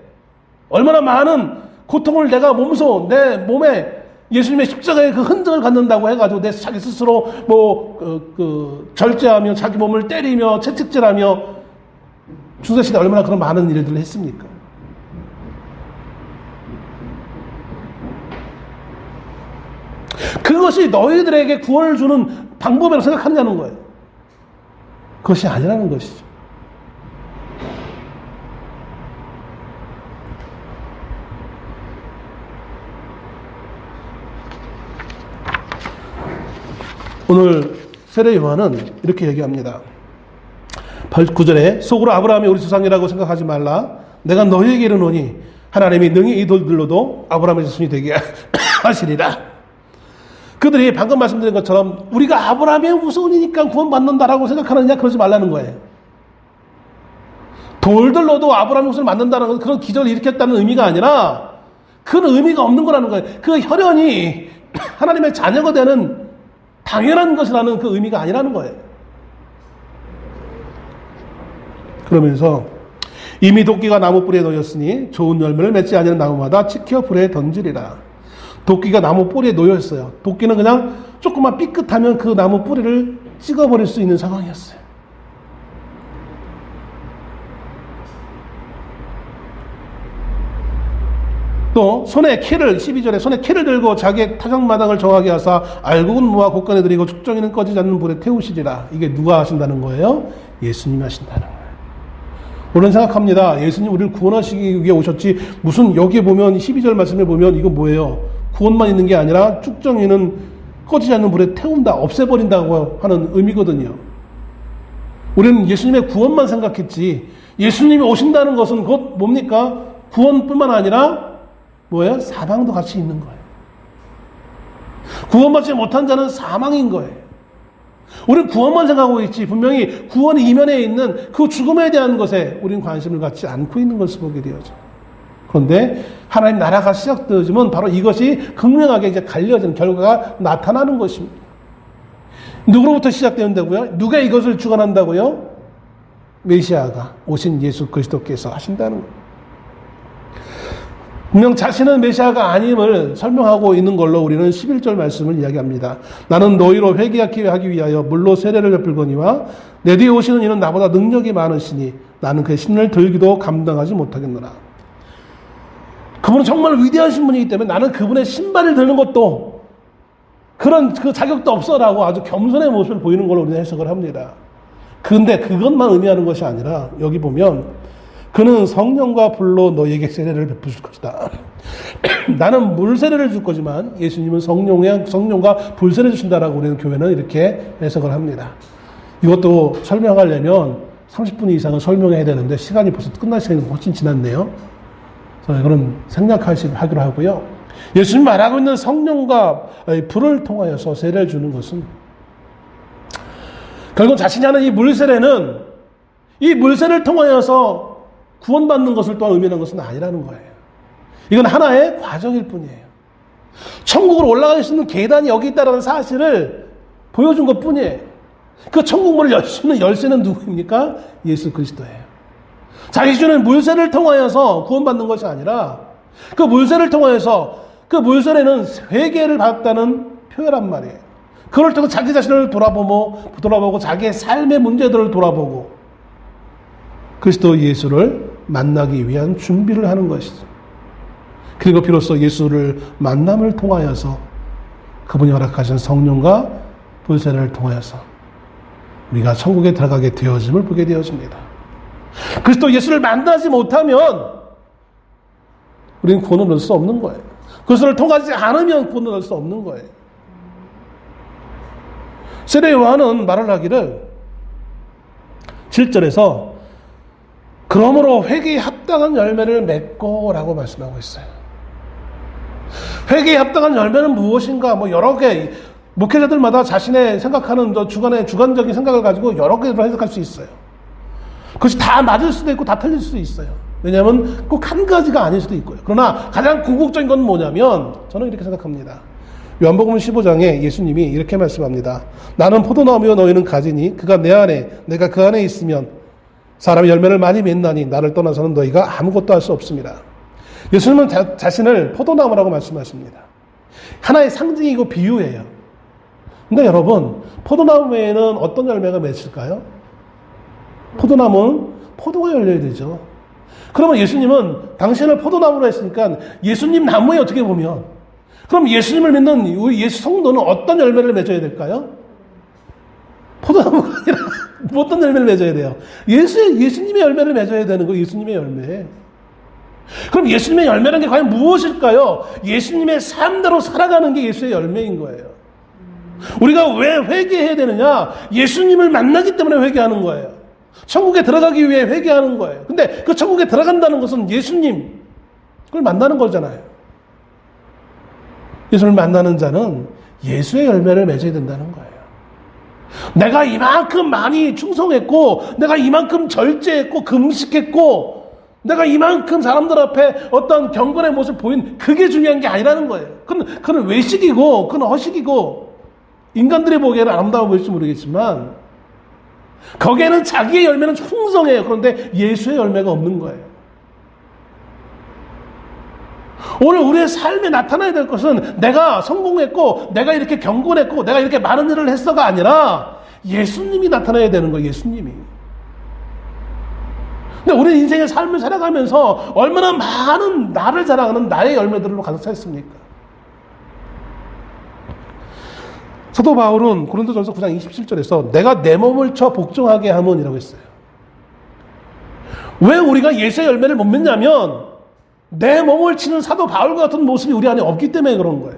얼마나 많은 고통을 내가 내 몸에 예수님의 십자가의 그 흔적을 갖는다고 해가지고 자기 스스로 절제하며 자기 몸을 때리며 채찍질하며 중세시대 얼마나 그런 많은 일들을 했습니까? 그것이 너희들에게 구원을 주는 방법이라고 생각하느냐는 거예요. 그것이 아니라는 것이죠. 오늘 세례 요한은 이렇게 얘기합니다. 9절에 속으로 아브라함이 우리 조상이라고 생각하지 말라. 내가 너희에게 이르노니 하나님이 능히 이 돌들로도 아브라함의 자손이 되게 하시리라. 그들이 방금 말씀드린 것처럼 우리가 아브라함의 후손이니까 구원받는다라고 생각하느냐, 그러지 말라는 거예요. 돌들로도 아브라함의 후손을 만든다는 건 그런 기적을 일으켰다는 의미가 아니라 그런 의미가 없는 거라는 거예요. 그 혈연이 하나님의 자녀가 되는 당연한 것이라는 그 의미가 아니라는 거예요. 그러면서 이미 도끼가 나무 뿌리에 놓였으니 좋은 열매를 맺지 아니하는 나무마다 치켜 불에 던지리라. 도끼가 나무 뿌리에 놓였어요. 도끼는 그냥 조금만 삐끗하면 그 나무 뿌리를 찍어버릴 수 있는 상황이었어요. 또 손에 칼을, 12절에 손에 칼을 들고 자기의 타작마당을 정하게 하사 알곡은 모아 곳간에 들이고 축정이는 꺼지지 않는 불에 태우시리라. 이게 누가 하신다는 거예요? 예수님이 하신다는 거예요. 우리는 생각합니다. 예수님 우리를 구원하시기 위해 오셨지, 무슨 여기에 보면 12절 말씀에 보면 이건 뭐예요? 구원만 있는 게 아니라 쭉정이는 꺼지지 않는 불에 태운다, 없애버린다고 하는 의미거든요. 우리는 예수님의 구원만 생각했지, 예수님이 오신다는 것은 곧 뭡니까? 구원뿐만 아니라 뭐예요? 사망도 같이 있는 거예요. 구원받지 못한 자는 사망인 거예요. 우리는 구원만 생각하고 있지, 분명히 구원이 이면에 있는 그 죽음에 대한 것에 우리는 관심을 갖지 않고 있는 것을 보게 되어져. 그런데 하나님 나라가 시작되어지면 바로 이것이 극명하게 이제 갈려지는 결과가 나타나는 것입니다. 누구로부터 시작되는다고요? 누가 이것을 주관한다고요? 메시아가 오신 예수 그리스도께서 하신다는 거예요. 분명 자신은 메시아가 아님을 설명하고 있는 걸로 우리는 11절 말씀을 이야기합니다. 나는 너희로 회개하기 위하여 물로 세례를 베풀거니와 내 뒤에 오시는 이는 나보다 능력이 많으시니 나는 그의 신을 들기도 감당하지 못하겠노라. 그분은 정말 위대하신 분이기 때문에 나는 그분의 신발을 드는 것도 그런 그 자격도 없어라고 아주 겸손의 모습을 보이는 걸로 우리는 해석을 합니다. 그런데 그것만 의미하는 것이 아니라 여기 보면 그는 성령과 불로 너희에게 세례를 베푸실 것이다. 나는 물 세례를 줄 거지만 예수님은 성령과 불 세례 주신다라고 우리는 교회는 이렇게 해석을 합니다. 이것도 설명하려면 30분 이상은 설명해야 되는데 시간이 벌써 끝날 시간이 훨씬 지났네요. 그래서 이거는 생략하기로 하고요. 예수님 말하고 있는 성령과 불을 통하여서 세례를 주는 것은 결국 자신이 하는 이 물세례는 이 물세례를 통하여서 구원받는 것을 또한 의미하는 것은 아니라는 거예요. 이건 하나의 과정일 뿐이에요. 천국으로 올라갈 수 있는 계단이 여기 있다는 사실을 보여준 것 뿐이에요. 그 천국문을 열 수 있는 열쇠는 누구입니까? 예수 그리스도예요. 자기 주는 물세를 통하여서 구원받는 것이 아니라 그 물세를 통하여서 그 물세례는 회개를 받았다는 표현란 말이에요. 그걸 통해 자기 자신을 돌아보고 자기의 삶의 문제들을 돌아보고 그리스도 예수를 만나기 위한 준비를 하는 것이죠. 그리고 비로소 예수를 만남을 통하여서 그분이 허락하신 성령과 불세례를 통하여서 우리가 천국에 들어가게 되어짐을 보게 되어집니다. 그리스도 예수를 만나지 못하면 우리는 구원을 얻을 수 없는 거예요. 그리스도를 통하지 않으면 구원을 얻을 수 없는 거예요. 세례 요한은 말을 하기를 7절에서 그러므로 회개에 합당한 열매를 맺고 라고 말씀하고 있어요. 회개에 합당한 열매는 무엇인가? 여러 개, 목회자들마다 자신의 생각하는 주관적인 생각을 가지고 여러 개로 해석할 수 있어요. 그것이 다 맞을 수도 있고 다 틀릴 수도 있어요. 왜냐하면 꼭 한 가지가 아닐 수도 있고요. 그러나 가장 궁극적인 건 뭐냐면 저는 이렇게 생각합니다. 요한복음 15장에 예수님이 이렇게 말씀합니다. 나는 포도나무요 너희는 가지니 그가 내 안에 내가 그 안에 있으면 사람이 열매를 많이 맺나니 나를 떠나서는 너희가 아무것도 할 수 없습니다. 예수님은 자신을 포도나무라고 말씀하십니다. 하나의 상징이고 비유예요. 근데 여러분, 포도나무 외에는 어떤 열매가 맺을까요? 포도나무는 포도가 열려야 되죠. 그러면 예수님은 당신을 포도나무로 했으니까 예수님 나무에 어떻게 보면 그럼 예수님을 믿는 우리 예수 성도는 어떤 열매를 맺어야 될까요? 포도나무가 아니라 어떤 열매를 맺어야 돼요? 예수님의 열매를 맺어야 되는 거예요. 예수님의 열매. 그럼 예수님의 열매라는 게 과연 무엇일까요? 예수님의 삶대로 살아가는 게 예수의 열매인 거예요. 우리가 왜 회개해야 되느냐? 예수님을 만나기 때문에 회개하는 거예요. 천국에 들어가기 위해 회개하는 거예요. 근데 그 천국에 들어간다는 것은 예수님 그걸 만나는 거잖아요. 예수를 만나는 자는 예수의 열매를 맺어야 된다는 거예요. 내가 이만큼 많이 충성했고 내가 이만큼 절제했고 금식했고 내가 이만큼 사람들 앞에 어떤 경건의 모습을 보인 그게 중요한 게 아니라는 거예요. 그건 외식이고 그건 허식이고 인간들이 보기에는 아름다워 보일지 모르겠지만 거기에는 자기의 열매는 풍성해요. 그런데 예수의 열매가 없는 거예요. 오늘 우리의 삶에 나타나야 될 것은 내가 성공했고 내가 이렇게 경건했고 내가 이렇게 많은 일을 했어가 아니라 예수님이 나타나야 되는 거예요. 예수님이. 근데 우리 인생의 삶을 살아가면서 얼마나 많은 나를 자랑하는 나의 열매들로 가득 차 있습니까? 사도 바울은 고린도전서 9장 27절에서 내가 내 몸을 쳐 복종하게 함은이라고 했어요. 왜 우리가 예수의 열매를 못 맺냐면 내 몸을 치는 사도 바울 같은 모습이 우리 안에 없기 때문에 그런 거예요.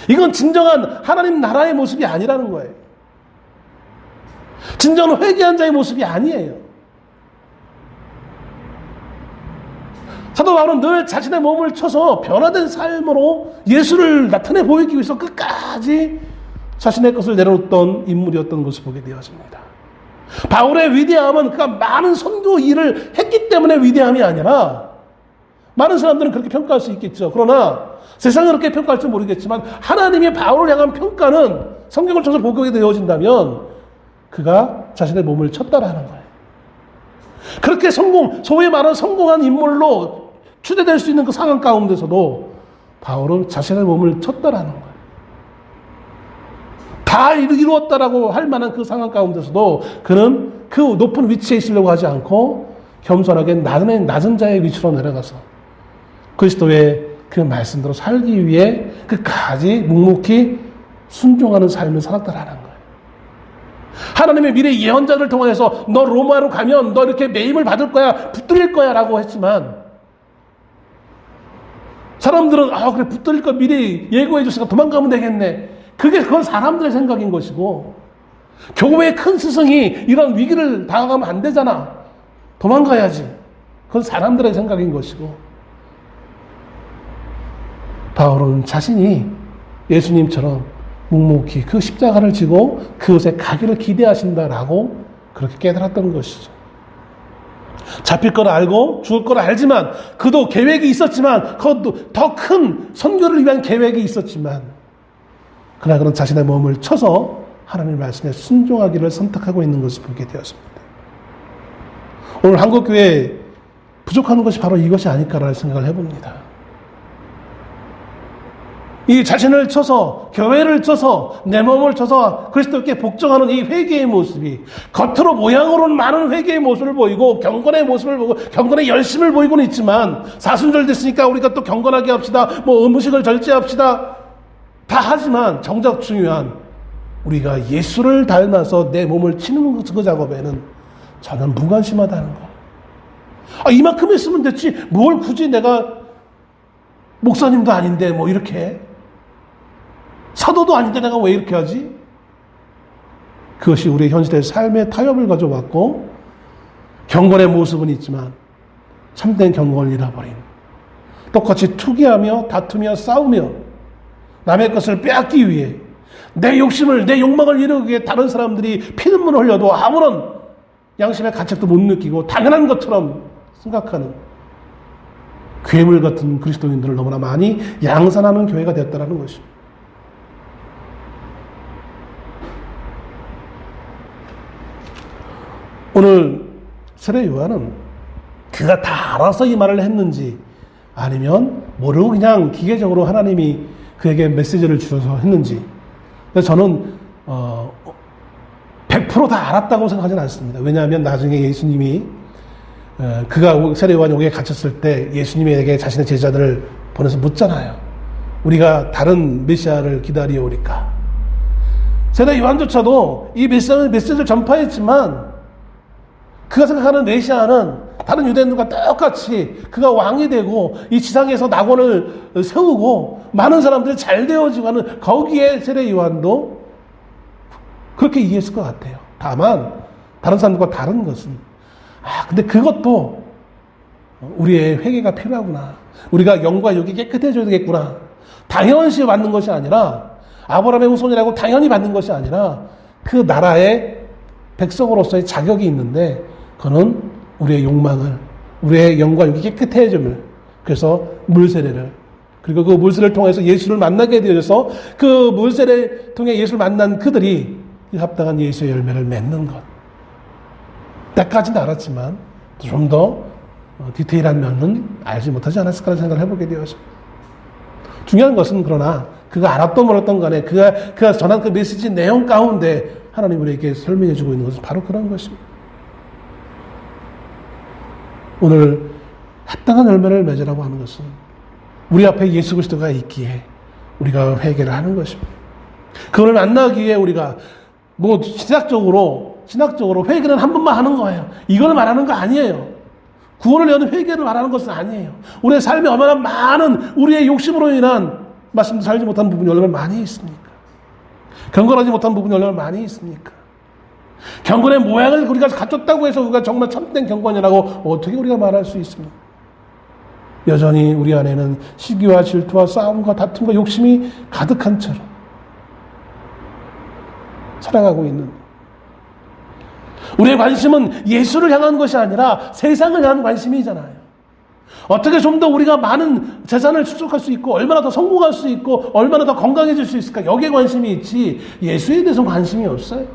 이건 진정한 하나님 나라의 모습이 아니라는 거예요. 진정한 회개한 자의 모습이 아니에요. 사도 바울은 늘 자신의 몸을 쳐서 변화된 삶으로 예수를 나타내 보이기 위해서 끝까지 자신의 것을 내려놓던 인물이었던 것을 보게 되었습니다. 바울의 위대함은 그가 많은 선교 일을 했기 때문에 위대함이 아니라, 많은 사람들은 그렇게 평가할 수 있겠죠. 그러나 세상은 그렇게 평가할지 모르겠지만 하나님의 바울을 향한 평가는 성경을 통해서 보게 되어진다면 그가 자신의 몸을 쳤다라는 거예요. 그렇게 소위 말하는 성공한 인물로 추대될 수 있는 그 상황 가운데서도 바울은 자신의 몸을 쳤다라는 거예요. 다 이루었다라고 할 만한 그 상황 가운데서도 그는 그 높은 위치에 있으려고 하지 않고 겸손하게 낮은 자의 위치로 내려가서 그리스도의 그 말씀대로 살기 위해 끝까지 묵묵히 순종하는 삶을 살았다라는 거예요. 하나님의 미래 예언자들 통해서 너 로마로 가면 너 이렇게 매임을 받을 거야, 붙들릴 거야 라고 했지만 사람들은 그래 붙들릴 거 미리 예고해 줬으니까 도망가면 되겠네. 그건 사람들의 생각인 것이고, 교회의 큰 스승이 이런 위기를 당하면 안 되잖아. 도망가야지. 그건 사람들의 생각인 것이고, 바울은 자신이 예수님처럼 묵묵히 그 십자가를 지고 그것에 가기를 기대하신다라고 그렇게 깨달았던 것이죠. 잡힐 걸 알고 죽을 걸 알지만, 그도 계획이 있었지만, 그것도 더 큰 선교를 위한 계획이 있었지만, 그러나 그는 자신의 몸을 쳐서 하나님의 말씀에 순종하기를 선택하고 있는 것을 보게 되었습니다. 오늘 한국교회에 부족한 것이 바로 이것이 아닐까라는 생각을 해봅니다. 이 자신을 쳐서, 교회를 쳐서, 내 몸을 쳐서 그리스도께 복종하는 이 회개의 모습이 겉으로 모양으로는 많은 회개의 모습을 보이고 경건의 모습을 보고 경건의 열심을 보이고는 있지만, 사순절 됐으니까 우리가 또 경건하게 합시다, 음식을 절제합시다 다 하지만 정작 중요한 우리가 예수를 닮아서 내 몸을 치는 그 작업에는 저는 무관심하다는 거. 이만큼 했으면 됐지 뭘 굳이 내가 목사님도 아닌데 이렇게 사도도 아닌데 내가 왜 이렇게 하지? 그것이 우리의 현실의 삶의 타협을 가져왔고, 경건의 모습은 있지만 참된 경건을 잃어버린, 똑같이 투기하며 다투며 싸우며 남의 것을 빼앗기 위해 내 욕심을, 내 욕망을 이루기 위해 다른 사람들이 피눈물을 흘려도 아무런 양심의 가책도 못 느끼고 당연한 것처럼 생각하는 괴물 같은 그리스도인들을 너무나 많이 양산하는 교회가 되었다는 것입니다. 오늘 세례 요한은 그가 다 알아서 이 말을 했는지 아니면 모르고 그냥 기계적으로 하나님이 그에게 메시지를 주셔서 했는지, 저는 100% 다 알았다고 생각하지는 않습니다. 왜냐하면 나중에 예수님이 그가 세례 요한이 옥에 갇혔을 때 예수님에게 자신의 제자들을 보내서 묻잖아요. 우리가 다른 메시아를 기다리오리까. 세례 요한조차도 이 메시지를 전파했지만 그가 생각하는 메시아는 다른 유대인들과 똑같이 그가 왕이 되고 이 지상에서 낙원을 세우고 많은 사람들이 잘 되어지고 하는, 거기에 세례 요한도 그렇게 이해했을 것 같아요. 다만 다른 사람들과 다른 것은 근데 그것도 우리의 회개가 필요하구나. 우리가 영과 육이 깨끗해져야 되겠구나. 당연시 받는 것이 아니라, 아브라함의 후손이라고 당연히 받는 것이 아니라 그 나라의 백성으로서의 자격이 있는데, 그는 우리의 욕망을, 우리의 영과 육이 깨끗해짐을, 그래서 물세례를, 그리고 그 물세례를 통해서 예수를 만나게 되어서 그 물세례를 통해 예수를 만난 그들이 합당한 예수의 열매를 맺는 것. 때까지는 알았지만 좀 더 디테일한 면은 알지 못하지 않았을까라는 생각을 해보게 되었습니다. 중요한 것은 그러나 그가 알았던 몰랐던 간에 그가 전한 그 메시지 내용 가운데 하나님 우리에게 설명해 주고 있는 것은 바로 그런 것입니다. 오늘 합당한 열매를 맺으라고 하는 것은 우리 앞에 예수 그리스도가 있기에 우리가 회개를 하는 것입니다. 그걸 만나기 위해 우리가 신학적으로 회개는 한 번만 하는 거예요. 이걸 말하는 거 아니에요. 구원을 여는 회개를 말하는 것은 아니에요. 우리의 삶에 얼마나 많은 우리의 욕심으로 인한 말씀도 살지 못한 부분이 얼마나 많이 있습니까? 경건하지 못한 부분이 얼마나 많이 있습니까? 경건의 모양을 우리가 갖췄다고 해서 우리가 정말 참된 경건이라고 어떻게 우리가 말할 수 있습니까? 여전히 우리 안에는 시기와 질투와 싸움과 다툼과 욕심이 가득한 채로 살아가고 있는, 우리의 관심은 예수를 향한 것이 아니라 세상을 향한 관심이잖아요. 어떻게 좀 더 우리가 많은 재산을 축적할 수 있고 얼마나 더 성공할 수 있고 얼마나 더 건강해질 수 있을까, 여기에 관심이 있지 예수에 대해서 관심이 없어요.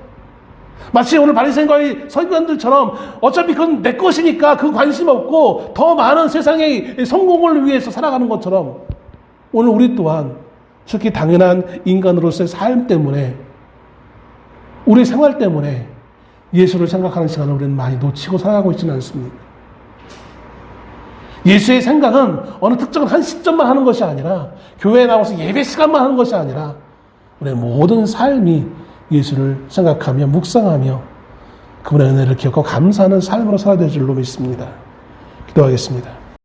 마치 오늘 바리새인과의 서기관들처럼 어차피 그건 내 것이니까 그 관심 없고 더 많은 세상의 성공을 위해서 살아가는 것처럼 오늘 우리 또한 특히 당연한 인간으로서의 삶 때문에, 우리 생활 때문에 예수를 생각하는 시간을 우리는 많이 놓치고 살아가고 있지는 않습니까? 예수의 생각은 어느 특정한 한 시점만 하는 것이 아니라, 교회에 나와서 예배 시간만 하는 것이 아니라 우리의 모든 삶이 예수를 생각하며 묵상하며 그분의 은혜를 기억하고 감사하는 삶으로 살아야 될 줄로 믿습니다. 기도하겠습니다.